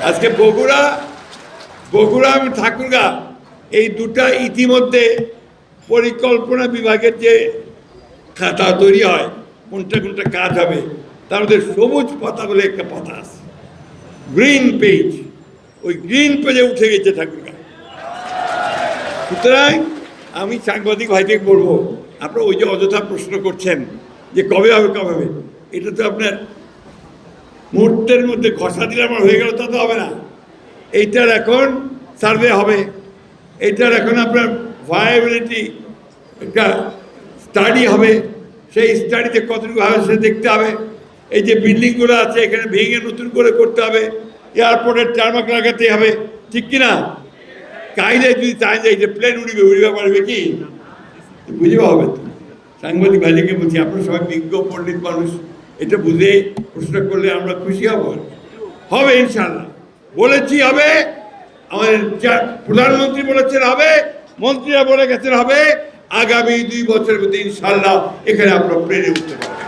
আজকে বগুড়া এবং ঠাকুরগাঁ এই দুটা ইতিমধ্যে পরিকল্পনা বিভাগের যে খাতা তৈরি হয় কোনটা কোনটা কাজ হবে তার মধ্যে সবুজ পাতা বলে একটা পাতা আছে, গ্রিন পেজ। ওই গ্রিন পেজে উঠে গেছে ঠাকুরগাঁ। সুতরাং আমি সাংবাদিক ভাইকে বলবো, আপনারা ওই যে অযথা প্রশ্ন করছেন যে কবে হবে কবে হবে, এটা তো আপনার মুহূর্তের মধ্যে ঘষা দিলে আমার হয়ে গেল তা তো হবে না। এইটার এখন সার্ভে হবে, এইটার এখন আপনার ভায়াবিলিটি একটা স্টাডি হবে, সেই স্টাডিতে কতটুকু হবে সে দেখতে হবে। এই যে বিল্ডিংগুলো আছে এখানে ভেঙে নতুন করে করতে হবে, এয়ারপোর্টের টার্মাক লাগাতে হবে, ঠিক কিনা? কাইলে যদি চাই যায় যে প্লেন উড়িবে পারবে কি? বুঝবে হবে তো। সাংবাদিক ভাইকে বলছি, আপনারা সবাই বিজ্ঞ পণ্ডিত মানুষ, এটা বুঝে প্রশ্ন করলে আমরা খুশি হব। হবে ইনশাল্লাহ, বলেছি হবে। আমাদের প্রধানমন্ত্রী বলেছেন হবে, মন্ত্রীরা বলে গেছেন হবে। আগামী 2 বছরের মধ্যে ইনশাল্লাহ এখানে আপনারা প্লেনে উঠতে পারবেন।